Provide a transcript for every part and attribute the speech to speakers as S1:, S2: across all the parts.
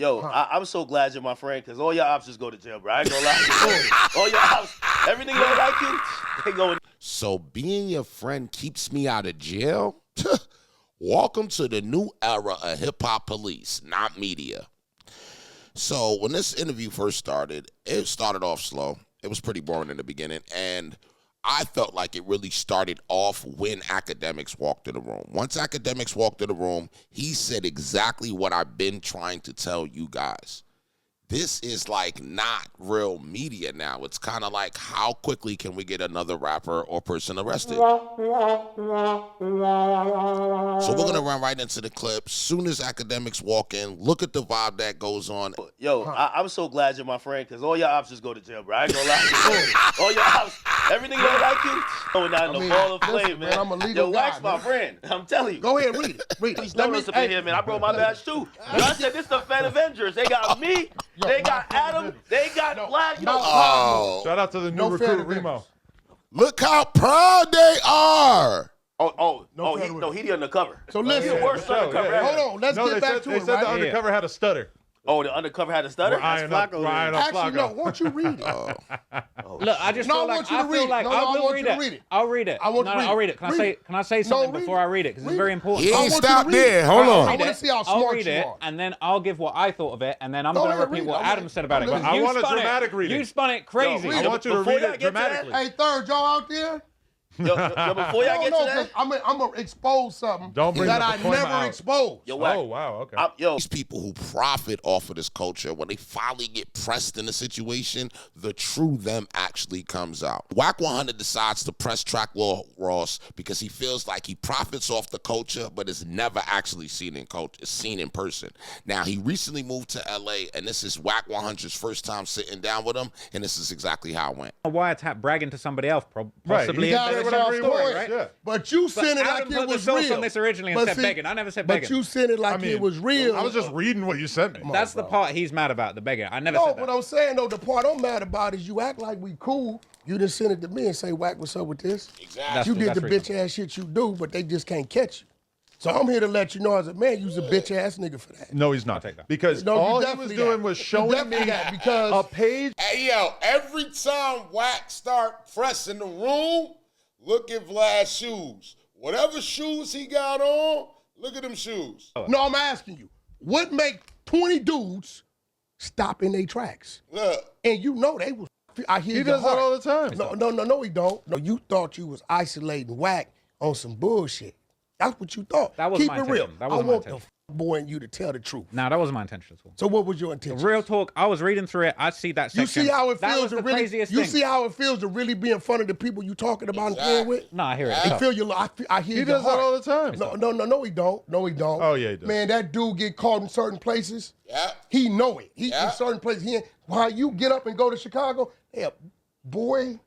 S1: Yo, I'm so glad you're my friend, because all your ops just go to jail, bro. I ain't gonna lie. All your ops, everything they like you, they go in.
S2: So being your friend keeps me out of jail? Welcome to the new era of hip-hop police, not media. So when this interview first started, it started off slow. It was pretty boring in the beginning, and I felt like it really started off when Academics walked in the room. Once Academics walked in the room, he said exactly what I've been trying to tell you guys. This is like not real media now. It's kind of like, how quickly can we get another rapper or person arrested? So we're going to run right into the clip. Soon as Academics walk in, look at the vibe that goes on.
S1: Yo, I'm so glad you're my friend, because all your ops just go to jail, bro. I ain't gonna lie. All your ops, everything they like you, going down in the ball of flame, man.
S3: I'm a legal
S1: Yo,
S3: guy,
S1: Wack's my friend. I'm telling you.
S3: Go ahead, read it. Read
S1: Please
S3: it.
S1: don't listen to here, man. I broke my badge too. I said this is the Fan Avengers. They got me. They got Adam. They got Vlad.
S4: Shout out to the new recruit, Remo.
S2: Look how proud they are.
S1: He the undercover.
S3: So listen.
S1: He the worst undercover ever.
S3: Hold on. Let's get back to
S4: they
S3: it,
S4: said
S3: right?
S4: the undercover had a stutter.
S1: Oh, the undercover had a stutter?
S4: Ryan up
S3: Actually, no.
S4: Flacco.
S3: Won't you read it?
S5: Look, I just
S3: No,
S5: feel
S3: I
S5: like
S3: want you to
S5: I
S3: read
S5: feel
S3: it.
S5: like
S3: No,
S5: I
S3: I
S5: will
S3: want
S5: read
S3: you to
S5: it.
S3: read it.
S5: I'll read it.
S3: I want you to read
S5: I'll
S3: it.
S5: read it.
S3: Read it.
S5: Can I say something
S3: read
S5: before
S3: it.
S5: I read it? Because it's
S3: Read
S5: very
S3: it.
S5: important.
S2: He
S3: I
S2: ain't
S3: want you to
S2: stopped
S3: read
S2: there.
S3: it.
S2: Hold
S3: I
S2: on.
S3: want to see how
S5: I'll
S3: smart
S5: read
S3: you
S5: it,
S3: are.
S5: and then I'll give what I thought of it, and then I'm
S3: Go
S5: going to
S3: ahead,
S5: repeat
S3: read
S5: what
S3: it.
S5: Adam said about it.
S3: But
S5: 'cause
S4: I
S5: you
S4: want a
S5: spun it.
S4: dramatic reading.
S5: You spun it crazy.
S1: Read
S4: I want you to
S1: Before
S4: read
S1: y'all
S4: it
S1: get to that,
S4: dramatically.
S3: Hey, third, y'all out there?
S1: Yo, before y'all get to that,
S3: I'm going to expose something
S4: Don't bring
S3: that
S4: the
S3: I
S4: deployment
S3: never
S4: out.
S3: exposed.
S1: yo, Wack.
S4: Oh, wow, okay.
S2: These people who profit off of this culture, when they finally get pressed in a situation, the true them actually comes out. Wack 100 decides to press Track Lord Ross because he feels like he profits off the culture, but is never actually seen in person. Now, he recently moved to LA, and this is Wack 100's first time sitting down with him, and this is exactly how it went.
S5: A wiretap bragging to somebody else, possibly.
S3: You gotta
S5: embellishing
S3: tell
S5: our
S3: a
S5: story,
S3: story.
S5: right?
S4: Yeah.
S3: But you sent it
S5: Adam
S3: like
S5: put
S3: it
S5: the
S3: was
S5: sauce
S3: real.
S5: on this originally and
S3: But
S5: said
S3: see-
S5: begging. I never said begging.
S3: But you sent it like it was real.
S4: I was just reading what you sent me.
S5: That's the part he's mad about, the begging. I never
S3: No,
S5: said that.
S3: what I'm saying, though, the part I'm mad about is you act like we cool. You just send it to me and say, Wack, what's up with this?
S2: Exactly.
S3: You did the
S5: That's
S3: bitch ass shit you do, but they just can't catch you. So I'm here to let you know as a man, you's a bitch ass nigga for that.
S4: No, he's not.
S5: take that.
S4: Because
S3: No, you
S4: all he was
S3: definitely
S4: doing
S3: that.
S4: was
S3: You
S4: showing
S3: definitely
S4: me
S3: that because-
S4: a page.
S2: Hey, yo, every time Wack start pressing the room, look at Vlad's shoes. Whatever shoes he got on, look at them shoes.
S3: No, I'm asking you, what make 20 dudes stop in their tracks?
S2: Look.
S3: And you know they was, I hear
S4: He
S3: your
S4: does that
S3: heart.
S4: all the time.
S3: No, he don't. No, you thought you was isolating Wack on some bullshit. That's what you thought.
S5: That was
S3: Keep
S5: my
S3: it real.
S5: intention. That
S3: I
S5: wasn't my
S3: want the
S5: intention.
S3: boy in you to tell the truth.
S5: No, that wasn't my intention at all.
S3: So what was your intention?
S5: Real talk, I was reading through it. I see that
S3: You
S5: section.
S3: see how it
S5: That
S3: feels
S5: was
S3: to
S5: the
S3: really.
S5: craziest
S3: You
S5: thing.
S3: see how it feels to really be in front of the people you talking about and playing with.
S5: No, I hear it.
S3: I feel you. I hear
S4: He
S3: your
S4: does that
S3: heart.
S4: all the time.
S3: No, he don't. No, he don't.
S4: Oh, yeah, he does.
S3: Man, that dude get caught in certain places.
S2: Yeah.
S3: He know it. He
S2: Yeah.
S3: in certain places. While you get up and go to Chicago, yeah, boy.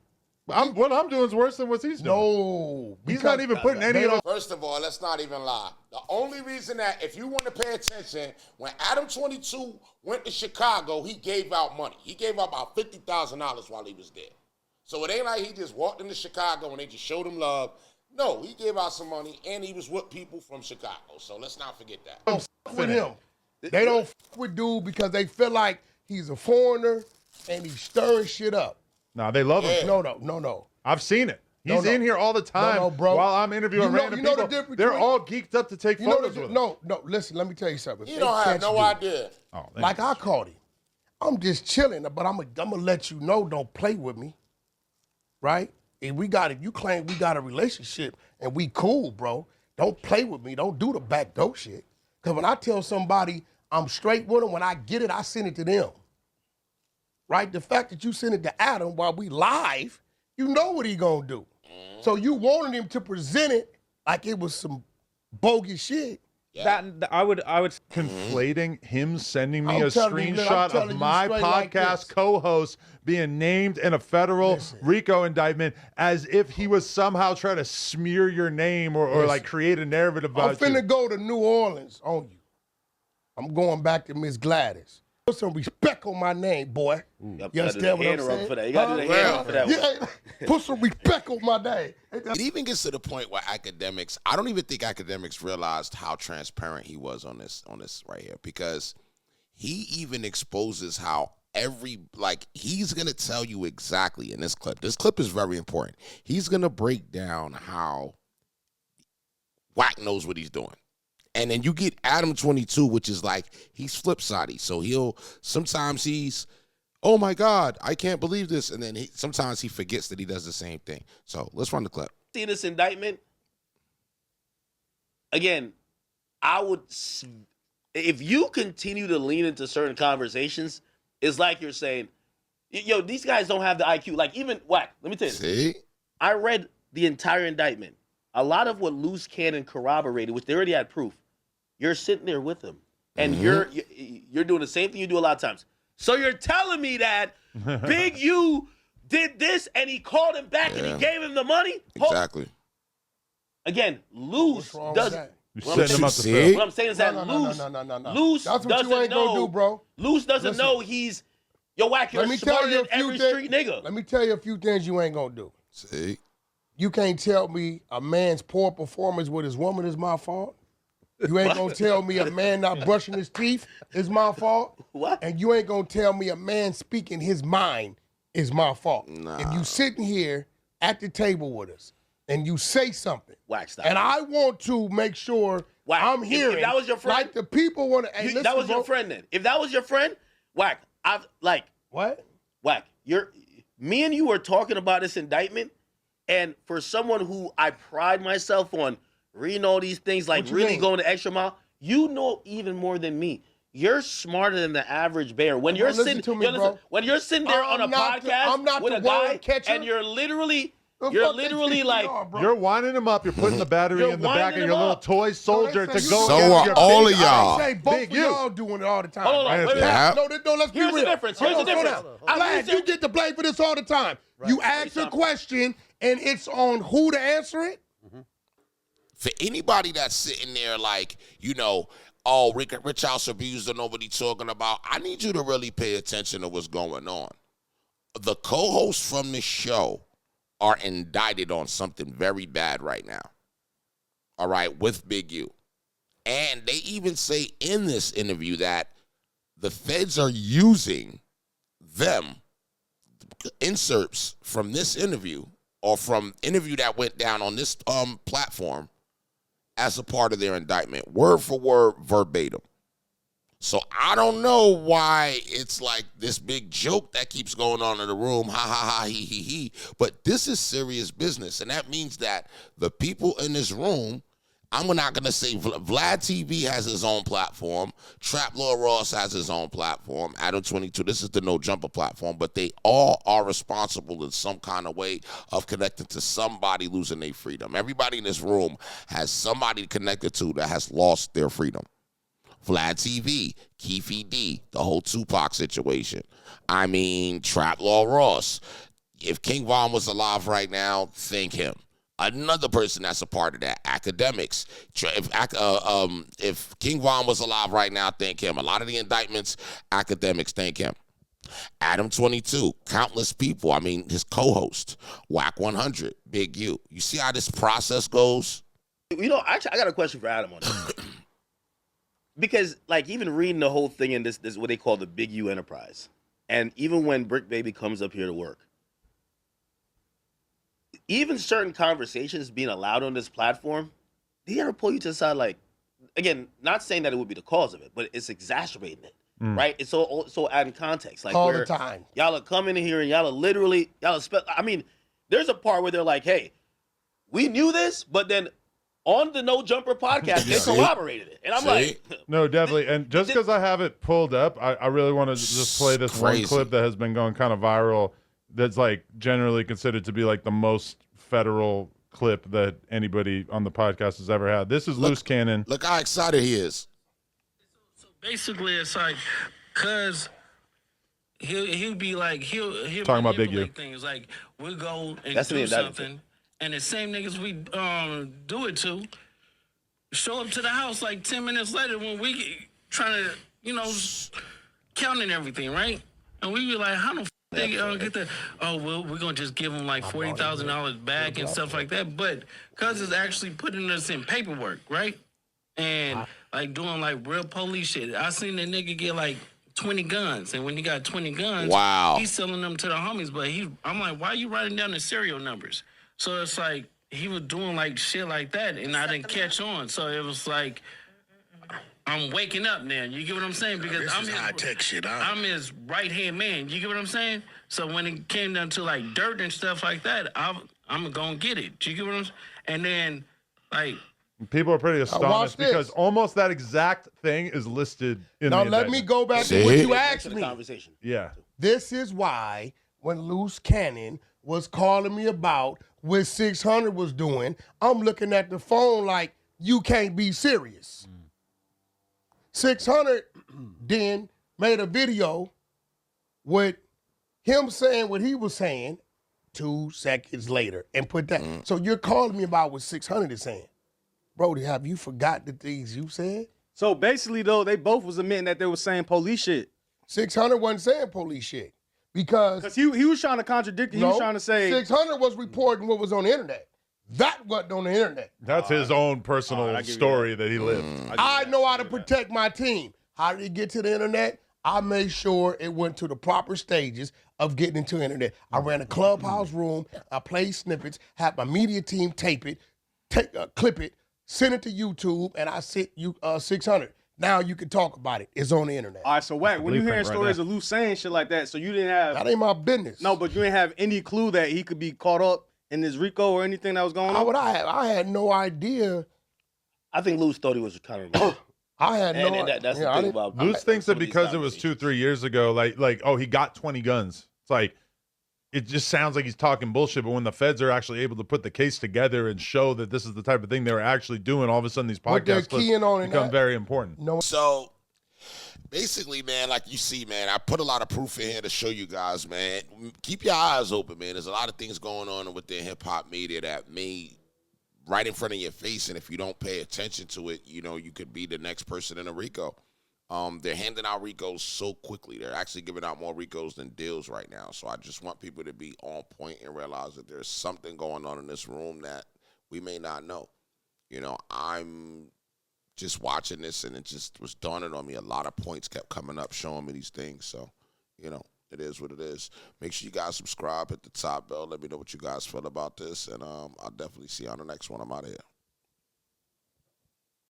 S4: What I'm doing is worse than what he's doing.
S3: No,
S4: He's not even putting any of those.
S2: First of all, let's not even lie. The only reason that, if you want to pay attention, when Adam 22 went to Chicago, he gave out money. He gave out about $50,000 while he was there. So it ain't like he just walked into Chicago and they just showed him love. No, he gave out some money and he was with people from Chicago. So let's not forget that.
S3: Don't f with him. They don't f with dude because they feel like he's a foreigner and he's stirring shit up.
S4: Nah, they love him.
S3: No.
S4: I've seen it. He's
S3: No.
S4: in here all the time
S3: No, bro.
S4: while I'm interviewing random
S3: you know the
S4: people.
S3: difference
S4: They're
S3: between-
S4: all geeked up to take
S3: You know
S4: photos with him.
S3: No, listen, let me tell you something.
S2: You
S3: They
S2: don't have
S3: catch
S2: no
S3: dude.
S2: idea.
S4: Oh,
S3: Like I caught him. I'm just chilling, but I'm gonna let you know, don't play with me. Right? If you claim we got a relationship and we cool, bro, don't play with me. Don't do the backdoor shit. Because when I tell somebody I'm straight with them, when I get it, I send it to them. Right? The fact that you send it to Adam while we live, you know what he gonna do. So you wanted him to present it like it was some bogus shit.
S5: That I would
S4: conflating him sending me
S3: I'm
S4: a
S3: telling you, I'm
S4: screenshot
S3: telling
S4: of
S3: you
S4: my
S3: straight like
S4: podcast
S3: this.
S4: co-host being named in a federal RICO indictment as if he was somehow trying to smear your name or like create a narrative
S3: I'm
S4: about you.
S3: finna go to New Orleans on you. I'm going back to Miss Gladys. Put some respect on my name, boy. You understand what I'm saying?
S1: For that. You gotta do the hand rub for that one.
S3: Yeah, put some respect on my name.
S2: It even gets to the point where Academics, I don't even think Academics realized how transparent he was on this right here, because he even exposes how he's going to tell you exactly in this clip. This clip is very important. He's going to break down how Wack knows what he's doing. And then you get Adam 22, which is like, he's flip-sided. So sometimes he's, oh my God, I can't believe this. And then sometimes he forgets that he does the same thing. So let's run the clip.
S1: See this indictment? Again, if you continue to lean into certain conversations, it's like you're saying, yo, these guys don't have the IQ. Like even Wack, let me tell you.
S2: See?
S1: I read the entire indictment. A lot of what Loose Cannon corroborated, which they already had proof, you're sitting there with him. And you're doing the same thing you do a lot of times. So you're telling me that Big U did this and he called him back and he gave him the money?
S2: Exactly.
S1: Again, Loose doesn't.
S4: You're setting him up to fail.
S1: What I'm saying is that Loose
S3: That's what you ain't gonna do, bro.
S1: Loose doesn't know he's, yo, Wack, you're smarter than every street nigga.
S3: Let me tell you a few things you ain't gonna do.
S2: See?
S3: You can't tell me a man's poor performance with his woman is my fault. You ain't gonna tell me a man not brushing his teeth is my fault.
S1: What?
S3: And you ain't gonna tell me a man speaking his mind is my fault.
S2: Nah.
S3: If you sitting here at the table with us and you say something,
S1: Wack, stop.
S3: and I want to make sure
S1: Wack,
S3: I'm hearing.
S1: If that was your friend,
S3: like the people want to. Hey,
S1: that was
S3: bro.
S1: your friend then. If that was your friend, Wack,
S3: What?
S1: Wack, me and you were talking about this indictment, and for someone who I pride myself on reading all these things, like really going the extra mile, you know even more than me. You're smarter than the average bear. When you're sitting, when you're sitting there on a podcast with a guy, and you're literally like,
S4: you're winding him up. You're putting the battery in the back of your little toy soldier to go.
S2: So are all of y'all.
S3: I say both of y'all doing it all the time.
S1: Hold on,
S3: right?
S1: wait,
S3: No, let's be real.
S1: Here's the difference.
S3: Vlad, you get the blame for this all the time. Right. You ask a question, and it's on who to answer it.
S2: For anybody that's sitting there like, oh, Rich House Abuse don't know what he's talking about, I need you to really pay attention to what's going on. The co-hosts from this show are indicted on something very bad right now. All right, with Big U. And they even say in this interview that the feds are using them, inserts from this interview or from interview that went down on this platform as a part of their indictment, word for word, verbatim. So I don't know why it's like this big joke that keeps going on in the room, ha, ha, ha, he, but this is serious business, and that means that the people in this room, I'm not going to say Vlad TV has his own platform, Trap Lord Ross has his own platform, Adam 22, this is the No Jumper platform, but they all are responsible in some kind of way of connecting to somebody losing their freedom. Everybody in this room has somebody connected to that has lost their freedom. Vlad TV, Keefy D, the whole Tupac situation. I mean, Trap Law Ross. If King Von was alive right now, thank him. Another person that's a part of that, academics. If King Von was alive right now, thank him. A lot of the indictments, academics, thank him. Adam 22, countless people. I mean, his co-host, Wack 100, Big U. You see how this process goes?
S1: Actually, I got a question for Adam on this. Because, like, even reading the whole thing in this is what they call the Big U enterprise. And even when Brick Baby comes up here to work, even certain conversations being allowed on this platform, did he ever pull you to the side, like, again, not saying that it would be the cause of it, but it's exacerbating it, right? It's so adding context. Like,
S3: all the time.
S1: Y'all are coming in here and I mean, there's a part where they're like, hey, we knew this, but then on the No Jumper podcast, they corroborated it. And I'm like...
S4: No, definitely. And just because I have it pulled up, I really want to just play this one clip that has been going kind of viral that's, like, generally considered to be, like, the most federal clip that anybody on the podcast has ever had. This is Loose Cannon.
S2: Look how excited he is.
S6: So basically, it's like, because he'll be like, he'll
S4: talking about Big U.
S6: Things like, we'll go and do something. And the same niggas we do it to show up to the house like 10 minutes later when we trying to, counting everything, right? And we be like, how the f*** they get that? Oh, well, we're going to just give them like $40,000 back and stuff like that. But because it's actually putting us in paperwork, right? and like doing like real police shit. I seen that nigga get like 20 guns, and when he got 20 guns,
S2: wow,
S6: he's selling them to the homies. But I'm like, why are you writing down the serial numbers? So it's like he was doing like shit like that, and I didn't catch on. So it was like, I'm waking up now. You get what I'm saying? Because I'm his high-tech shit. I'm his right-hand man. You get what I'm saying? So when it came down to like dirt and stuff like that, I'm gonna get it. You get what I'm saying? And then like
S4: people are pretty astonished because almost that exact thing is listed in the
S3: Now
S4: indictment.
S3: let me go back to what you asked me.
S1: Conversation.
S4: Yeah.
S3: This is why when Loose Cannon was calling me about what 600 was doing, I'm looking at the phone like, you can't be serious. 600 then made a video with him saying what he was saying 2 seconds later and put that. So you're calling me about what 600 is saying. Brody, have you forgot the things you said?
S7: So basically, though, they both was admitting that they were saying police shit.
S3: 600 wasn't saying police shit. Because
S7: he was trying to contradict it. He was trying to say
S3: 600 was reporting what was on the internet. That wasn't on the internet.
S4: That's his own personal story that he lived.
S3: I know how to protect my team. How did it get to the internet? I made sure it went to the proper stages of getting into the internet. I ran a clubhouse room. I played snippets, had my media team tape it, clip it, send it to YouTube, and I sent you 600. Now you can talk about it. It's on the internet.
S7: All right, so Wack, when you hearing stories of Loose saying shit like that, so you didn't have...
S3: That ain't my business.
S7: No, but you didn't have any clue that he could be caught up in this RICO or anything that was going on?
S3: How would I have? I had no idea.
S1: I think Loose thought he was kind of...
S3: I had no
S1: idea. That's the thing about...
S4: Loose thinks that because it was 2-3 years ago, like, oh, he got 20 guns. It's like, it just sounds like he's talking bullshit, but when the feds are actually able to put the case together and show that this is the type of thing they were actually doing, all of a sudden these podcast clips become very important.
S3: No.
S2: So basically, man, like you see, man, I put a lot of proof in here to show you guys, man. Keep your eyes open, man. There's a lot of things going on within hip-hop media that may right in front of your face, and if you don't pay attention to it, you know, you could be the next person in a RICO. They're handing out RICOs so quickly. They're actually giving out more RICOs than deals right now. So I just want people to be on point and realize that there's something going on in this room that we may not know. You know, I'm just watching this, and it just was dawning on me. A lot of points kept coming up, showing me these things. So, you know, it is what it is. Make sure you guys subscribe, hit the top bell. Let me know what you guys feel about this, and I'll definitely see you on the next one. I'm out of here.